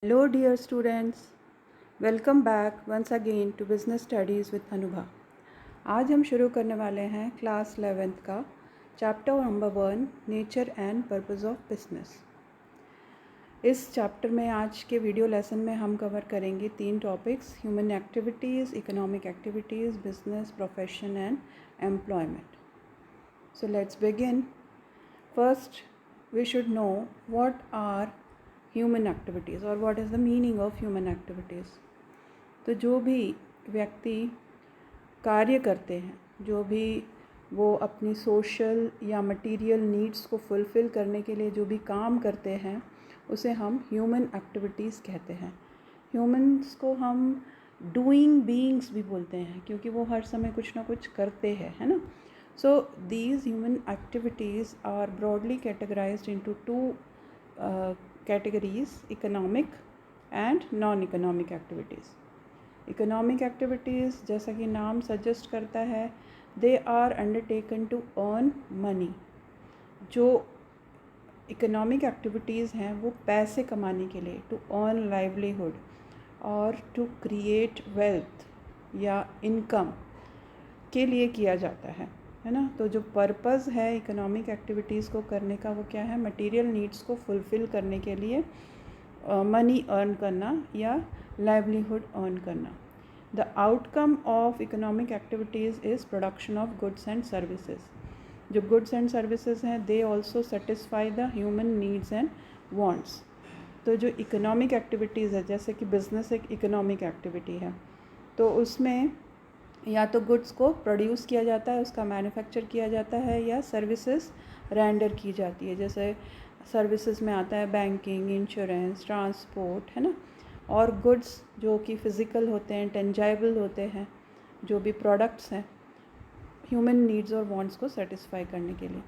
Hello dear students, welcome back once again to Business Studies with Anubha। आज हम शुरू करने वाले हैं क्लास 11th का chapter number 1 nature and purpose of business. इस चैप्टर में आज के वीडियो लेसन में हम कवर करेंगे 3 topics: human activities, economic activities, business, profession and employment. So let's begin. First we should know what are human activities or what is the meaning of human activities। तो जो भी व्यक्ति कार्य करते हैं, जो भी वो अपनी सोशल या मटेरियल नीड्स को फुलफ़िल करने के लिए जो भी काम करते हैं, उसे हम ह्यूमन एक्टिविटीज़ कहते हैं। ह्यूमन्स को हम डूइंग बीइंग्स भी बोलते हैं क्योंकि वो हर समय कुछ ना कुछ करते हैं, है ना। So these human activities are broadly categorized into two categories: economic and non-economic activities। Economic activities, जैसा कि नाम सजेस्ट करता है, they are undertaken to earn money। जो economic activities हैं वो पैसे कमाने के लिए, to earn livelihood और to create wealth या income के लिए किया जाता है ना। तो जो पर्पज़ है इकोनॉमिक एक्टिविटीज़ को करने का वो क्या है? मटेरियल नीड्स को फुलफ़िल करने के लिए मनी अर्न करना या लाइवलीहुड अर्न करना। The outcome of economic activities is production of goods and services. जो गुड्स एंड सर्विसेज हैं they also satisfy the human needs and wants. तो जो इकोनॉमिक एक्टिविटीज़ है, जैसे कि बिज़नेस एक इकोनॉमिक एक्टिविटी है, तो उसमें या तो गुड्स को प्रोड्यूस किया जाता है, उसका मैन्युफैक्चर किया जाता है, या सर्विसेज रेंडर की जाती है। जैसे सर्विसेज में आता है बैंकिंग, इंश्योरेंस, ट्रांसपोर्ट, है ना। और गुड्स जो कि फ़िज़िकल होते हैं, टेंजाइबल होते हैं, जो भी प्रोडक्ट्स हैं ह्यूमन नीड्स और वांट्स को सेटिस्फाई करने के लिए।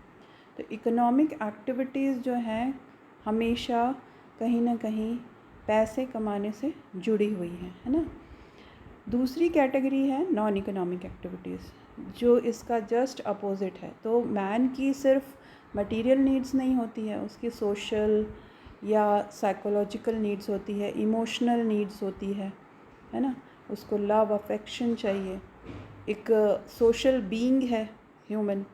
तो इकोनॉमिक एक्टिविटीज़ जो हैं हमेशा कहीं ना कहीं पैसे कमाने से जुड़ी हुई हैं, है ना। दूसरी कैटेगरी है नॉन इकोनॉमिक एक्टिविटीज़, जो इसका जस्ट अपोजिट है। तो मैन की सिर्फ मटेरियल नीड्स नहीं होती है, उसकी सोशल या साइकोलॉजिकल नीड्स होती है, इमोशनल नीड्स होती है ना। उसको लव, अफेक्शन चाहिए, एक सोशल बीइंग है ह्यूमन।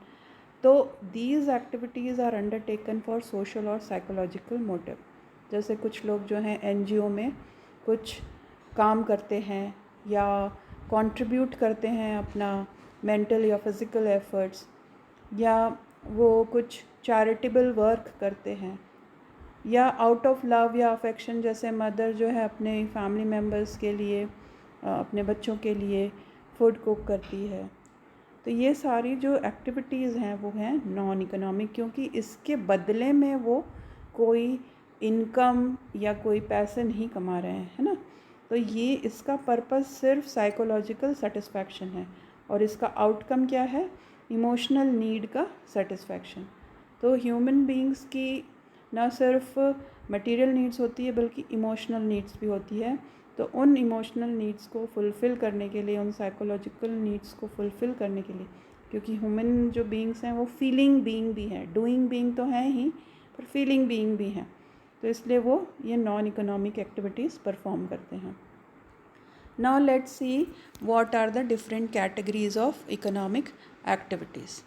तो these activities are undertaken for social और साइकोलॉजिकल मोटिव। जैसे कुछ लोग जो हैं एनजीओ में कुछ काम करते हैं या कंट्रीब्यूट करते हैं अपना मेंटल या फिज़िकल एफर्ट्स, या वो कुछ चैरिटेबल वर्क करते हैं, या आउट ऑफ लव या अफेक्शन, जैसे मदर जो है अपने फैमिली मेम्बर्स के लिए, अपने बच्चों के लिए फूड कुक करती है। तो ये सारी जो एक्टिविटीज़ हैं वो हैं नॉन इकोनॉमिक, क्योंकि इसके बदले में वो कोई इनकम या कोई पैसे नहीं कमा रहे हैं, है ना। तो ये इसका पर्पस सिर्फ साइकोलॉजिकल सेटिस्फैक्शन है, और इसका आउटकम क्या है? इमोशनल नीड का सेटिस्फैक्शन। तो ह्यूमन बीइंग्स की ना सिर्फ मटेरियल नीड्स होती है बल्कि इमोशनल नीड्स भी होती है। तो उन इमोशनल नीड्स को फुलफ़िल करने के लिए, उन साइकोलॉजिकल नीड्स को फुलफ़िल करने के लिए, क्योंकि ह्यूमन जो बीइंग्स हैं वो फीलिंग बीइंग भी हैं, डूइंग बीइंग तो हैं ही पर फीलिंग बीइंग भी हैं, तो इसलिए वो ये नॉन इकोनॉमिक एक्टिविटीज़ परफॉर्म करते हैं। Now let's see what are the different categories of economic activities.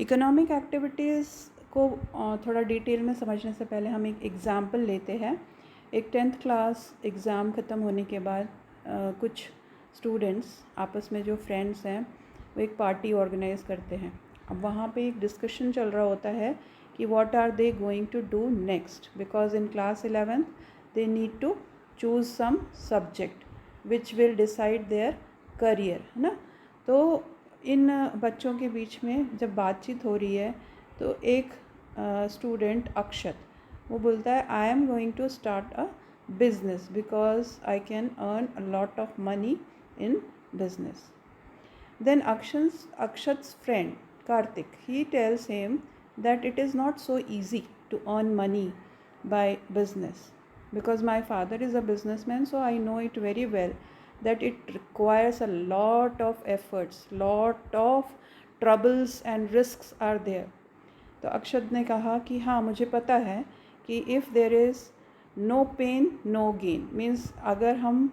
Economic activities को थोड़ा डिटेल में समझने से पहले हम एक एग्ज़ाम्पल लेते हैं। एक 10th क्लास एग्ज़ाम ख़त्म होने के बाद कुछ स्टूडेंट्स आपस में, जो फ्रेंड्स हैं, वो एक पार्टी ऑर्गेनाइज़ करते हैं। अब वहाँ पे एक डिस्कशन चल रहा होता है कि what are they going to do next, because in class 11th they need to choose some subject which will decide their career, है ना। तो इन बच्चों के बीच में जब बातचीत हो रही है तो एक स्टूडेंट अक्षत, वो बोलता है I am going to start a business because I can earn a lot of money in business. Then Akshat's friend Karthik, he tells him that it is not so easy to earn money by business, because my father is a businessman, so I know it very well that it requires a lot of efforts, lot of troubles and risks are there। तो अक्षत ने कहा कि हाँ, मुझे पता है कि if there is no pain no gain means अगर हम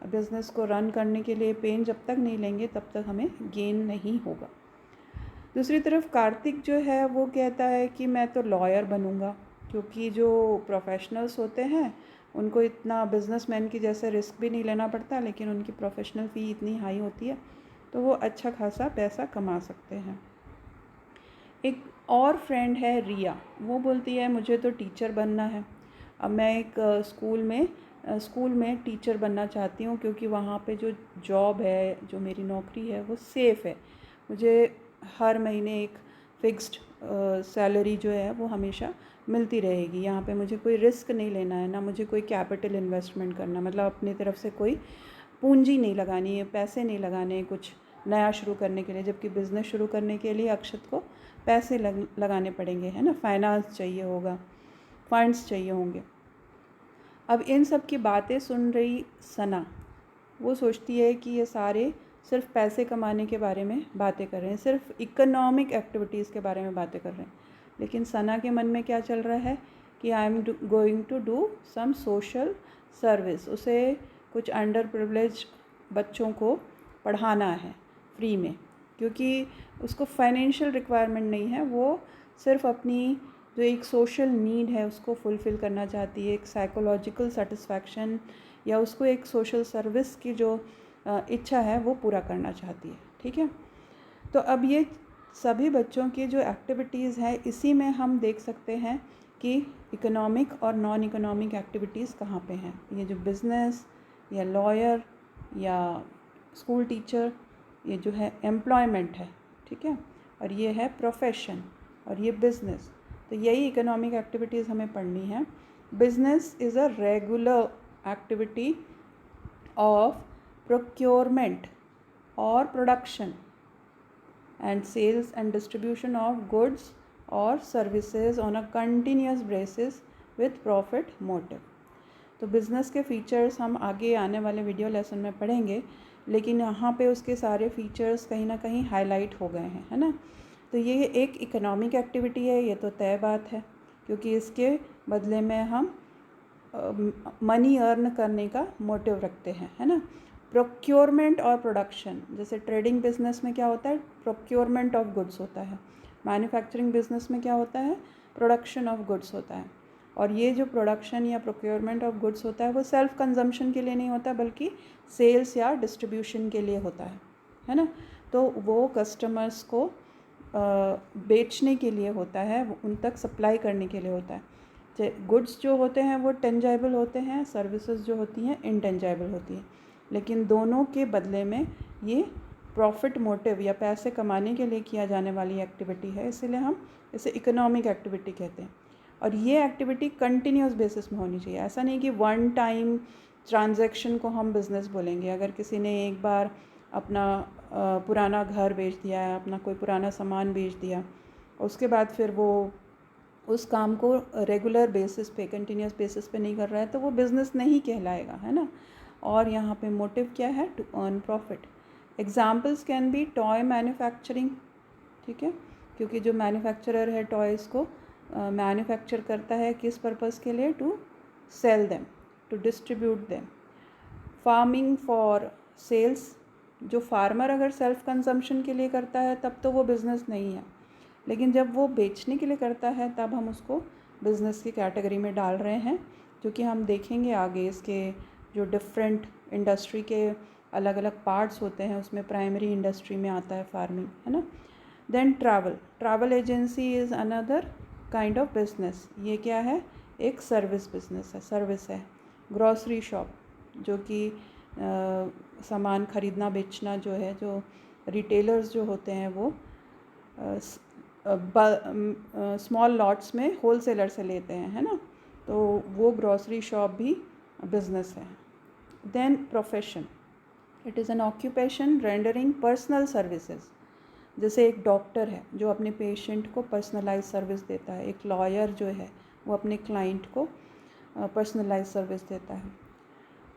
बिज़नेस को रन करने के लिए पेन जब तक नहीं लेंगे तब तक हमें गेन नहीं होगा। दूसरी तरफ कार्तिक जो है वो कहता है कि मैं तो लॉयर बनूंगा, क्योंकि जो प्रोफेशनल्स होते हैं उनको इतना बिजनेसमैन की जैसे रिस्क भी नहीं लेना पड़ता, लेकिन उनकी प्रोफेशनल फ़ी इतनी हाई होती है तो वो अच्छा खासा पैसा कमा सकते हैं। एक और फ्रेंड है रिया, वो बोलती है मुझे तो टीचर बनना है। अब मैं एक स्कूल में टीचर बनना चाहती हूँ, क्योंकि वहाँ पे जो जॉब है, जो मेरी नौकरी है वो सेफ़ है। मुझे हर महीने एक फ़िक्स्ड सैलरी जो है वो हमेशा मिलती रहेगी। यहाँ पे मुझे कोई रिस्क नहीं लेना है, ना मुझे कोई कैपिटल इन्वेस्टमेंट करना, मतलब अपनी तरफ से कोई पूंजी नहीं लगानी है, पैसे नहीं लगाने कुछ नया शुरू करने के लिए। जबकि बिज़नेस शुरू करने के लिए अक्षत को पैसे लगाने पड़ेंगे, है ना, फाइनेंस चाहिए होगा, फंड्स चाहिए होंगे। अब इन सब की बातें सुन रही सना, वो सोचती है कि ये सारे सिर्फ पैसे कमाने के बारे में बातें कर रहे हैं, सिर्फ इकोनॉमिक एक्टिविटीज़ के बारे में बातें कर रहे हैं। लेकिन सना के मन में क्या चल रहा है कि I am going to do some social service. उसे कुछ अंडर प्रिविलेज बच्चों को पढ़ाना है फ्री में, क्योंकि उसको फाइनेंशियल रिक्वायरमेंट नहीं है, वो सिर्फ अपनी जो एक सोशल नीड है उसको फुलफ़िल करना चाहती है, एक साइकोलॉजिकल सेटिस्फैक्शन या उसको एक सोशल सर्विस की जो इच्छा है वो पूरा करना चाहती है। ठीक है, तो अब ये सभी बच्चों की जो एक्टिविटीज़ है, इसी में हम देख सकते हैं कि इकोनॉमिक और नॉन इकोनॉमिक एक्टिविटीज़ कहाँ पे हैं। ये जो बिज़नेस या लॉयर या स्कूल टीचर, ये जो है एम्प्लॉयमेंट है, ठीक है, और ये है प्रोफेशन और ये बिज़नेस। तो यही इकोनॉमिक एक्टिविटीज़ हमें पढ़नी है। Business is a regular activity of procurement और production and sales and distribution of goods or services on a continuous basis with profit motive। तो बिज़नेस के फ़ीचर्स हम आगे आने वाले वीडियो लेसन में पढ़ेंगे, लेकिन यहाँ पे उसके सारे फ़ीचर्स कहीं ना कहीं हाईलाइट हो गए हैं, है ना। तो ये एक इकोनॉमिक एक्टिविटी है, ये तो तय बात है, क्योंकि इसके बदले में हम मनी अर्न करने का मोटिव रखते हैं, है ना। प्रोक्योरमेंट और प्रोडक्शन, जैसे ट्रेडिंग बिजनेस में क्या होता है, प्रोक्योरमेंट ऑफ गुड्स होता है। मैन्युफैक्चरिंग बिजनेस में क्या होता है, प्रोडक्शन ऑफ गुड्स होता है। और ये जो प्रोडक्शन या प्रोक्योरमेंट ऑफ गुड्स होता है वो सेल्फ कंजम्पशन के लिए नहीं होता, बल्कि सेल्स या डिस्ट्रीब्यूशन के लिए होता है ना। तो वो कस्टमर्स को बेचने के लिए होता है, उन तक सप्लाई करने के लिए होता है। गुड्स जो होते हैं वो टेंजाइबल होते हैं, सर्विसेज जो होती हैं इनटेंजाइबल होती हैं, लेकिन दोनों के बदले में ये प्रॉफिट मोटिव या पैसे कमाने के लिए किया जाने वाली एक्टिविटी है, इसीलिए हम इसे इकोनॉमिक एक्टिविटी कहते हैं। और ये एक्टिविटी कंटिन्यूस बेसिस में होनी चाहिए। ऐसा नहीं कि वन टाइम ट्रांजैक्शन को हम बिज़नेस बोलेंगे। अगर किसी ने एक बार अपना पुराना घर बेच दिया है, अपना कोई पुराना सामान बेच दिया, उसके बाद फिर वो उस काम को रेगुलर बेसिस पे, कंटिन्यूस बेसिस पे नहीं कर रहा है, तो वो बिज़नेस नहीं कहलाएगा, है ना। और यहाँ पे मोटिव क्या है, to earn profit. Examples can be toy manufacturing, ठीक है, क्योंकि जो मैन्युफैक्चरर है टॉयज़ को मैन्युफैक्चर करता है किस पर्पज़ के लिए, to sell them, to distribute them. Farming for sales, जो फार्मर अगर सेल्फ कंजम्पशन के लिए करता है तब तो वो बिज़नेस नहीं है, लेकिन जब वो बेचने के लिए करता है तब हम उसको बिज़नेस की कैटेगरी में डाल रहे हैं, क्योंकि हम देखेंगे आगे इसके जो डिफरेंट इंडस्ट्री के अलग अलग पार्ट्स होते हैं, उसमें प्राइमरी इंडस्ट्री में आता है फार्मिंग, है ना। Then travel agency is another kind of business. ये क्या है, एक सर्विस बिजनेस है, सर्विस है। ग्रॉसरी शॉप, जो कि सामान ख़रीदना बेचना जो है, जो रिटेलर्स जो होते हैं वो स्मॉल लॉट्स में होलसेलर से लेते हैं, है ना, तो वो ग्रॉसरी शॉप भी बिजनेस है। Then profession, it is an occupation rendering personal services. जैसे एक डॉक्टर है जो अपने पेशेंट को पर्सनलाइज सर्विस देता है, एक लॉयर जो है वो अपने क्लाइंट को पर्सनलाइज सर्विस देता है।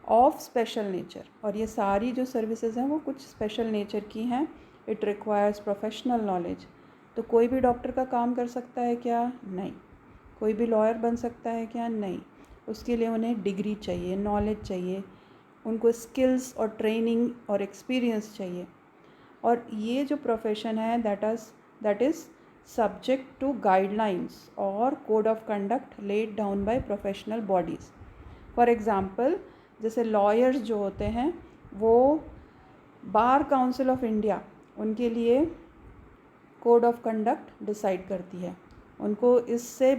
ऑफ स्पेशल नेचर, और ये सारी जो सर्विसेज हैं वो कुछ स्पेशल नेचर की हैं। It requires professional knowledge. तो कोई भी डॉक्टर का काम कर सकता है क्या, नहीं। कोई भी लॉयर बन सकता है क्या, नहीं। उसके लिए उन्हें डिग्री चाहिए, नॉलेज चाहिए, उनको स्किल्स और ट्रेनिंग और एक्सपीरियंस चाहिए। और ये जो प्रोफेशन है that is subject to guidelines और code of conduct laid down by professional bodies. For example, जैसे लॉयर्स जो होते हैं वो बार काउंसिल ऑफ इंडिया उनके लिए कोड ऑफ कंडक्ट डिसाइड करती है। उनको इससे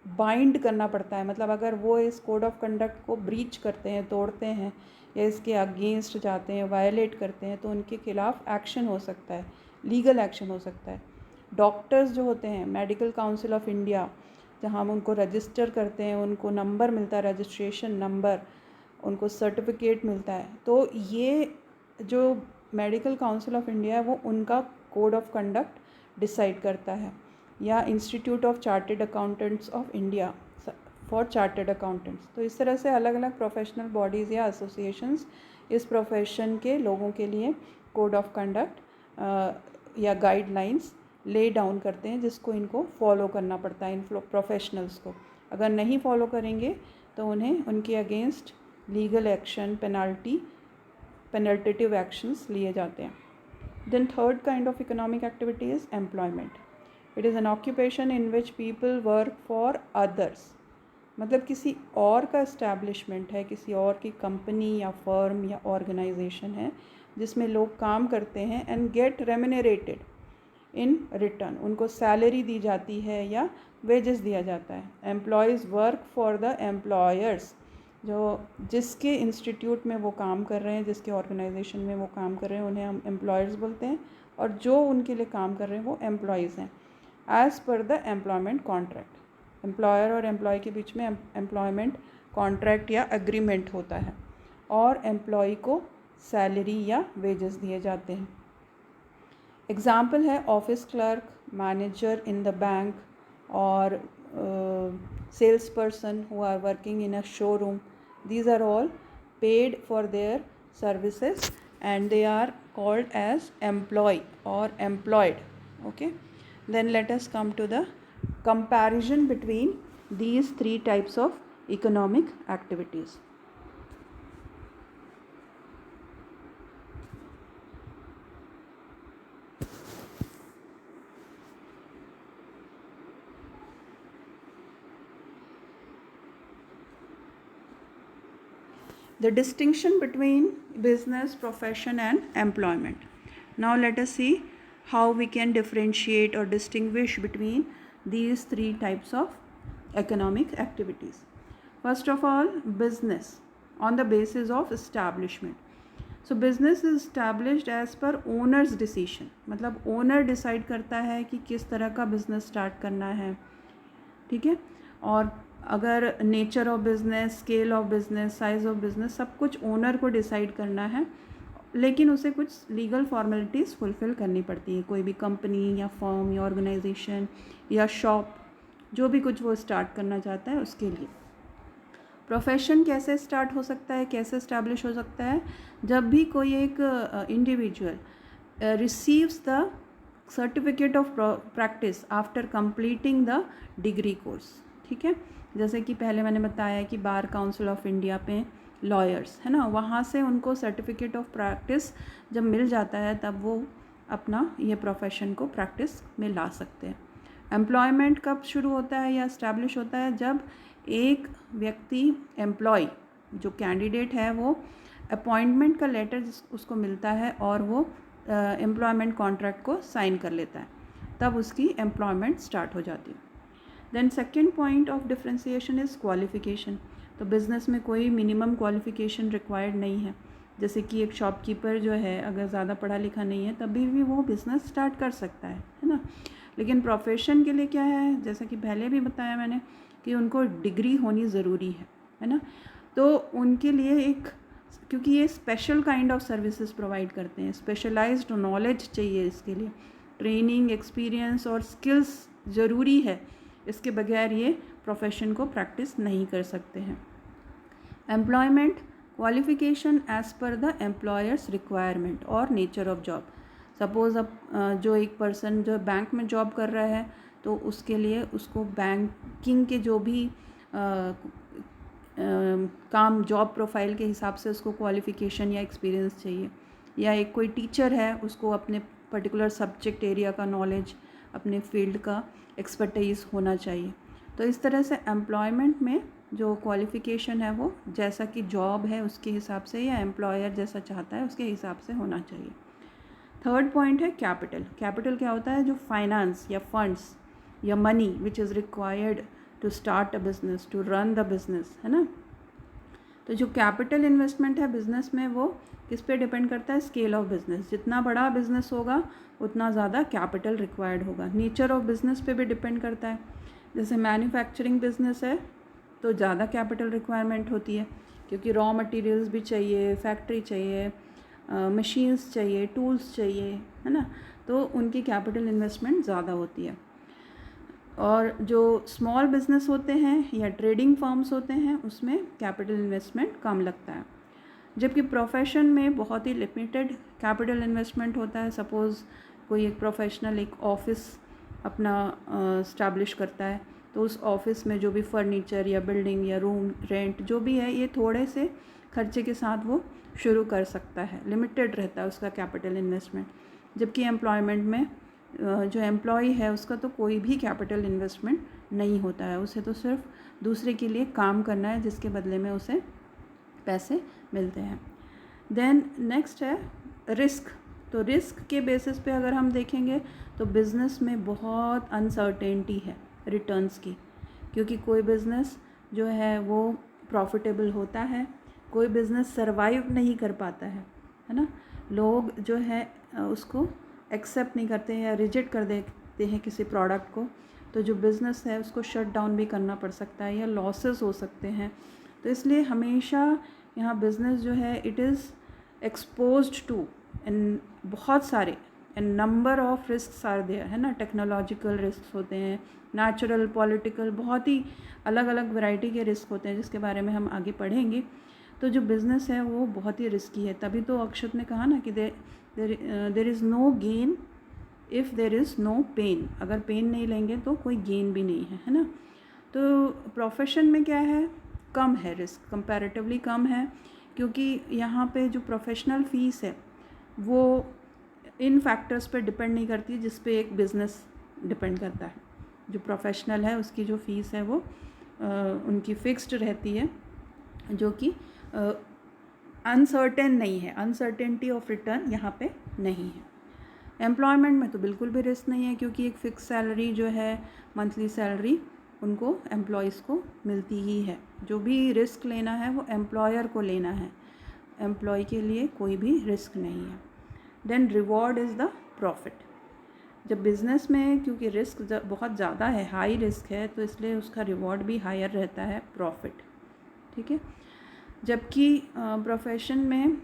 बाइंड करना पड़ता है, मतलब अगर वो इस कोड ऑफ कंडक्ट को ब्रीच करते हैं, तोड़ते हैं या इसके अगेंस्ट जाते हैं, वायलेट करते हैं, तो उनके खिलाफ एक्शन हो सकता है, लीगल एक्शन हो सकता है। डॉक्टर्स जो होते हैं, मेडिकल काउंसिल ऑफ इंडिया, जहाँ हम उनको रजिस्टर करते हैं, उनको नंबर मिलता है, रजिस्ट्रेशन नंबर, उनको सर्टिफिकेट मिलता है। तो ये जो मेडिकल काउंसिल ऑफ इंडिया है वो उनका कोड ऑफ कंडक्ट डिसाइड करता है, या institute of chartered accountants of India for chartered accountants. तो इस तरह से अलग अलग प्रोफेशनल बॉडीज़ या एसोसिएशंस इस प्रोफेशन के लोगों के लिए कोड ऑफ कंडक्ट या गाइडलाइंस ले डाउन करते हैं, जिसको इनको फॉलो करना पड़ता है, इन प्रोफेशनल्स को। अगर नहीं फॉलो करेंगे तो उन्हें उनके अगेंस्ट लीगल एक्शन, पेनल्टेटिव एक्शंस लिए जाते हैं। Then third kind of economic activity is employment. It is an occupation in which people work for others. मतलब किसी और का इस्टेब्लिशमेंट है, किसी और की कंपनी या फर्म या ऑर्गेनाइजेशन है जिसमें लोग काम करते हैं एंड गेट रेम्यूनरेटेड इन रिटर्न। उनको सैलरी दी जाती है या वेजेस दिया जाता है। Employees work for the employers, जो जिसके इंस्टीट्यूट में वो काम कर रहे हैं, जिसके ऑर्गेनाइजेशन में वो काम कर रहे हैं, उन्हें हम एम्प्लॉयर्स बोलते हैं, और जो उनके लिए काम कर रहे हैं वो एम्प्लॉयज़ हैं। As per the employment contract, employer और एम्प्लॉय के बीच में एम्प्लॉयमेंट कॉन्ट्रैक्ट या एग्रीमेंट होता है, और एम्प्लॉय को सैलरी या वेजेस दिए जाते हैं। एग्ज़ाम्पल है office clerk, manager in the bank, और sales person who are working in a showroom. These are all paid for their services and they are called as employee or employed. Okay, then let us come to the comparison between these three types of economic activities. The distinction between business, profession and employment. Now let us see how we can differentiate or distinguish between these three types of economic activities. First of all, business on the basis of establishment. So business is established as per owner's decision. मतलब owner decide करता है कि किस तरह का business start करना है, ठीक है। और अगर nature of business, scale of business, size of business, सब कुछ ओनर को डिसाइड करना है, लेकिन उसे कुछ लीगल फॉर्मेलिटीज़ फुलफ़िल करनी पड़ती है। कोई भी कंपनी या फर्म या ऑर्गेनाइजेशन या शॉप, जो भी कुछ वो स्टार्ट करना चाहता है उसके लिए। प्रोफेशन कैसे स्टार्ट हो सकता है, कैसे इस्टेब्लिश हो सकता है? जब भी कोई एक individual receives the certificate of practice after completing the degree course, ठीक है। जैसे कि पहले मैंने बताया कि बार काउंसिल ऑफ इंडिया पे लॉयर्स है ना, वहाँ से उनको सर्टिफिकेट ऑफ प्रैक्टिस जब मिल जाता है तब वो अपना ये प्रोफेशन को प्रैक्टिस में ला सकते हैं। एम्प्लॉयमेंट कब शुरू होता है या इस्टेब्लिश होता है? जब एक व्यक्ति एम्प्लॉय जो कैंडिडेट है वो अपॉइंटमेंट का लेटर उसको मिलता है और वो एम्प्लॉयमेंट कॉन्ट्रैक्ट को साइन कर लेता है, तब उसकी एम्प्लॉयमेंट स्टार्ट हो जाती है। Then second point of differentiation is qualification. तो बिज़नेस में कोई मिनिमम क्वालिफ़िकेशन रिक्वायर्ड नहीं है। जैसे कि एक शॉपकीपर जो है अगर ज़्यादा पढ़ा लिखा नहीं है तभी भी वो बिज़नेस स्टार्ट कर सकता है ना। लेकिन प्रोफेशन के लिए क्या है, जैसा कि पहले भी बताया मैंने कि उनको डिग्री होनी ज़रूरी है ना। तो उनके लिए एक, क्योंकि ये special kind of services provide करते हैं, स्पेशलाइज्ड नॉलेज चाहिए इसके लिए, ट्रेनिंग, एक्सपीरियंस और स्किल्स ज़रूरी है। इसके बगैर ये प्रोफेशन को प्रैक्टिस नहीं कर सकते हैं। Employment qualification as per the employers requirement और नेचर ऑफ जॉब। सपोज़ अब जो एक पर्सन जो बैंक में जॉब कर रहा है तो उसके लिए उसको बैंकिंग के जो भी काम जॉब प्रोफाइल के हिसाब से उसको क्वालिफ़िकेशन या एक्सपीरियंस चाहिए, या एक कोई टीचर है उसको अपने पर्टिकुलर सब्जेक्ट एरिया का नॉलेज, अपने फील्ड का एक्सपर्टीज़ होना चाहिए। तो इस तरह से एम्प्लॉयमेंट में जो क्वालिफ़िकेशन है वो जैसा कि जॉब है उसके हिसाब से या एम्प्लॉयर जैसा चाहता है उसके हिसाब से होना चाहिए। थर्ड पॉइंट है कैपिटल। कैपिटल क्या होता है? जो फाइनेंस या फंड्स या money which is required to start a business, to run the business, है ना। तो जो कैपिटल इन्वेस्टमेंट है बिज़नेस में वो किस पे डिपेंड करता है? Scale of business. जितना बड़ा बिज़नेस होगा उतना ज़्यादा कैपिटल रिक्वायर्ड होगा। नेचर ऑफ बिज़नेस पे भी डिपेंड करता है। जैसे मैन्युफैक्चरिंग बिज़नेस है तो ज़्यादा कैपिटल रिक्वायरमेंट होती है, क्योंकि रॉ मटेरियल्स भी चाहिए, फैक्ट्री चाहिए, मशीन्स चाहिए, टूल्स चाहिए, है ना। तो उनकी कैपिटल इन्वेस्टमेंट ज़्यादा होती है। और जो स्मॉल बिज़नेस होते हैं या ट्रेडिंग फर्म्स होते हैं उसमें कैपिटल इन्वेस्टमेंट कम लगता है। जबकि प्रोफेशन में बहुत ही लिमिटेड कैपिटल इन्वेस्टमेंट होता है। सपोज़ कोई एक प्रोफेशनल एक ऑफिस अपना इस्टेब्लिश करता है, तो उस ऑफिस में जो भी फर्नीचर या बिल्डिंग या रूम रेंट जो भी है, ये थोड़े से खर्चे के साथ वो शुरू कर सकता है, लिमिटेड रहता है उसका कैपिटल इन्वेस्टमेंट। जबकि एम्प्लॉयमेंट में जो एम्प्लॉय है उसका तो कोई भी कैपिटल इन्वेस्टमेंट नहीं होता है, उसे तो सिर्फ दूसरे के लिए काम करना है जिसके बदले में उसे पैसे मिलते हैं। देन नेक्स्ट है रिस्क। तो रिस्क के बेसिस पे अगर हम देखेंगे तो बिज़नेस में बहुत अनसर्टेनिटी है रिटर्न्स की, क्योंकि कोई बिज़नेस जो है वो प्रॉफिटेबल होता है, कोई बिज़नेस सरवाइव नहीं कर पाता है ना। लोग जो है उसको एक्सेप्ट नहीं करते हैं या रिजेक्ट कर देते हैं किसी प्रोडक्ट को, तो जो बिज़नेस है उसको शट डाउन भी करना पड़ सकता है या लॉसेस हो सकते हैं। तो इसलिए हमेशा यहाँ बिज़नेस जो है it is exposed to an बहुत सारे an number of risk are there, है ना। टेक्नोलॉजिकल रिस्क होते हैं, नेचुरल, पॉलिटिकल, बहुत ही अलग अलग वैरायटी के रिस्क होते हैं जिसके बारे में हम आगे पढ़ेंगे। तो जो बिज़नेस है वो बहुत ही रिस्की है। तभी तो अक्षत ने कहा ना कि there is no gain if there is no pain. अगर पेन नहीं लेंगे तो कोई गेन भी नहीं है ना। तो प्रोफेशन में क्या है, कम है रिस्क, कंपैरेटिवली कम है, क्योंकि यहाँ पे जो प्रोफेशनल फ़ीस है वो इन फैक्टर्स पे डिपेंड नहीं करती जिस पे एक बिज़नेस डिपेंड करता है। जो प्रोफेशनल है उसकी जो फ़ीस है वो उनकी फ़िक्स्ड रहती है, जो कि अनसर्टेन नहीं है, अनसर्टेनिटी ऑफ रिटर्न यहाँ पे नहीं है। एम्प्लॉयमेंट में तो बिल्कुल भी रिस्क नहीं है, क्योंकि एक फ़िक्स सैलरी जो है, मंथली सैलरी उनको एम्प्लॉयज़ को मिलती ही है। जो भी रिस्क लेना है वो एम्प्लॉयर को लेना है, एम्प्लॉय के लिए कोई भी रिस्क नहीं है। Then reward is the profit. जब बिज़नेस में क्योंकि रिस्क बहुत ज़्यादा है, हाई रिस्क है, तो इसलिए उसका रिवॉर्ड भी हायर रहता है, प्रॉफिट, ठीक है। जबकि प्रोफेशन में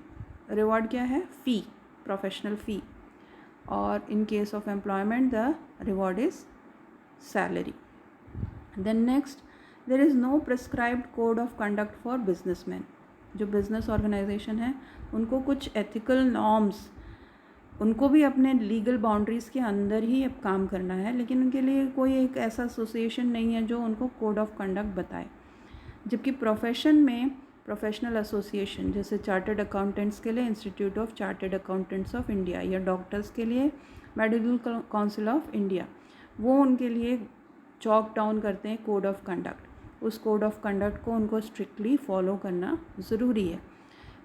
रिवॉर्ड क्या है? फ़ी, प्रोफेशनल फ़ी, और in case of employment the reward is salary. Then next, there is no prescribed code of conduct for businessman. जो बिज़नेस ऑर्गेनाइजेशन है उनको कुछ एथिकल नॉर्म्स, उनको भी अपने लीगल बाउंड्रीज़ के अंदर ही अब काम करना है, लेकिन उनके लिए कोई एक ऐसा एसोसिएशन नहीं है जो उनको कोड ऑफ कंडक्ट बताए। जबकि प्रोफेशन में प्रोफेशनल एसोसिएशन, जैसे चार्टर्ड अकाउंटेंट्स के लिए institute of chartered accountants of India, या डॉक्टर्स के लिए मेडिकल काउंसिल ऑफ इंडिया, वो उनके लिए चॉक डाउन करते हैं कोड ऑफ कंडक्ट। उस कोड ऑफ कंडक्ट को उनको स्ट्रिक्टली फॉलो करना ज़रूरी है।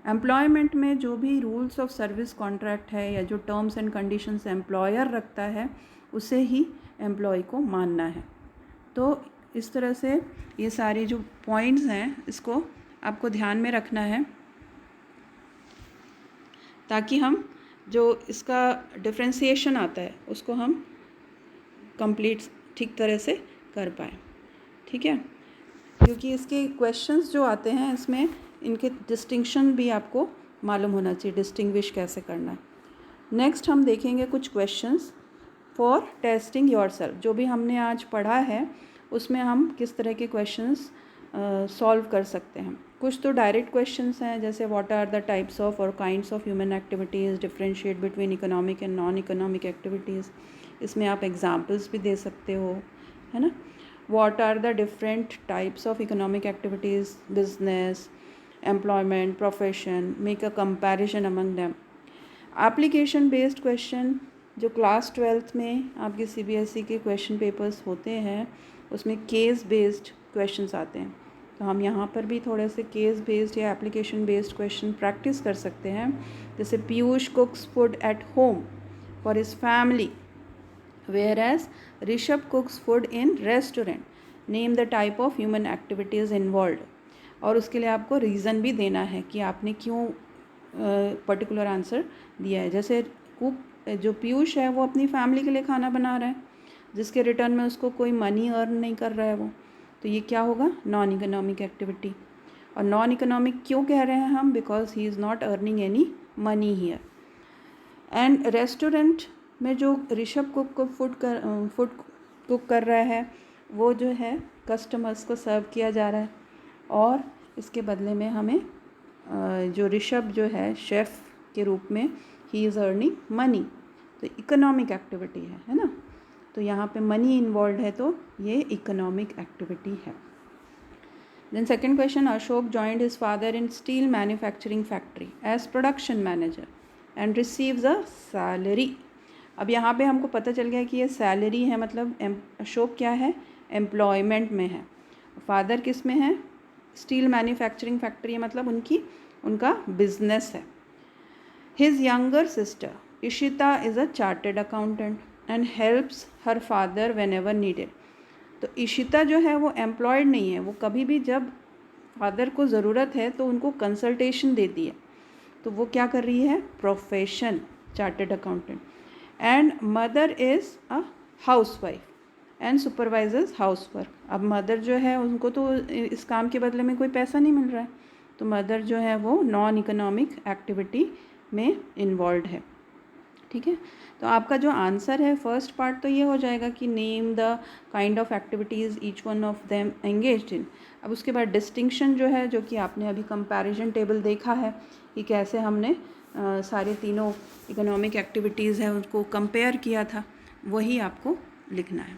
एम्प्लॉयमेंट में जो भी रूल्स ऑफ सर्विस कॉन्ट्रैक्ट है या जो टर्म्स एंड कंडीशंस एम्प्लॉयर रखता है उसे ही एम्प्लॉय को मानना है। तो इस तरह से ये सारे जो पॉइंट्स हैं इसको आपको ध्यान में रखना है, ताकि हम जो इसका डिफ्रेंशिएशन आता है उसको हम कंप्लीट ठीक तरह से कर पाएँ, ठीक है। क्योंकि इसके क्वेश्चंस जो आते हैं इसमें इनके डिस्टिंक्शन भी आपको मालूम होना चाहिए, डिस्टिंग्विश कैसे करना है। नेक्स्ट हम देखेंगे कुछ क्वेश्चंस फॉर टेस्टिंग योरसेल्फ। जो भी हमने आज पढ़ा है उसमें हम किस तरह के क्वेश्चंस सॉल्व कर सकते हैं। कुछ तो डायरेक्ट क्वेश्चंस हैं, जैसे what are the types of और kinds of human activities, differentiate between economic and non economic activities. इसमें आप एग्जांपल्स भी दे सकते हो, है ना। what are the different types of economic activities, business, employment, profession, make a comparison among them. Application based question जो class 12th में आपके CBSE के क्वेश्चन पेपर्स होते हैं उसमें केस बेस्ड क्वेश्चंस आते हैं, तो हम यहाँ पर भी थोड़े से केस बेस्ड या एप्लीकेशन बेस्ड क्वेश्चन प्रैक्टिस कर सकते हैं. जैसे Piyush कुक्स food at home for his family whereas Rishabh cooks food in restaurant. Name the type of human activities involved. और उसके लिए आपको रीज़न भी देना है कि आपने क्यों पर्टिकुलर आंसर दिया है. जैसे कुक जो पीयूष है वो अपनी फैमिली के लिए खाना बना रहा है, जिसके रिटर्न में उसको कोई मनी अर्न नहीं कर रहा है वो, तो ये क्या होगा? Non economic activity. और नॉन इकोनॉमिक क्यों कह रहे हैं हम? Because he is not earning any money here. And restaurant में जो ऋषभ कुक को फूड कुक कर रहा है वो जो है कस्टमर्स को सर्व किया जा रहा है, और इसके बदले में हमें जो ऋषभ जो है शेफ़ के रूप में ही इज़ अर्निंग मनी. तो इकोनॉमिक एक्टिविटी है ना. तो यहाँ पे मनी इन्वॉल्व है, तो ये इकोनॉमिक एक्टिविटी है. Then second question, Ashok joined his father in steel manufacturing factory as production manager and receives a salary. अब यहाँ पे हमको पता चल गया कि ये सैलरी है, मतलब अशोक क्या है? एम्प्लॉयमेंट में है. फादर किस में है? स्टील मैन्युफैक्चरिंग फैक्ट्री है, मतलब उनका बिजनेस है. His younger sister Ishita is a chartered accountant and helps her father when ever needed. तो इशिता जो है वो एम्प्लॉयड नहीं है, वो कभी भी जब फादर को ज़रूरत है तो उनको कंसल्टेशन देती है. तो वो क्या कर रही है? Profession chartered accountant. And mother is a housewife and supervisors housework. अब मदर जो है उनको तो इस काम के बदले में कोई पैसा नहीं मिल रहा है, तो मदर जो है वो नॉन इकोनॉमिक एक्टिविटी में इन्वॉल्व है. ठीक है, तो आपका जो आंसर है फर्स्ट पार्ट तो ये हो जाएगा कि name the kind of activities each one of them engaged in. अब उसके बाद डिस्टिंक्शन जो है, जो कि आपने अभी कंपैरिजन टेबल देखा है कि कैसे हमने सारे तीनों इकोनॉमिक एक्टिविटीज़ है उनको कंपेयर किया था, वही आपको लिखना है.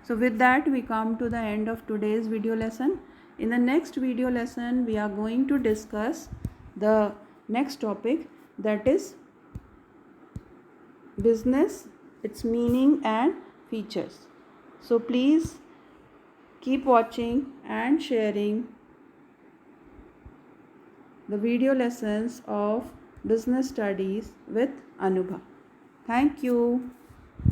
So with that we come to the end of today's video lesson. In the next video lesson we are going to discuss the next topic, that is business, its meaning and features. So please keep watching and sharing the video lessons of business studies with Anubha. Thank you.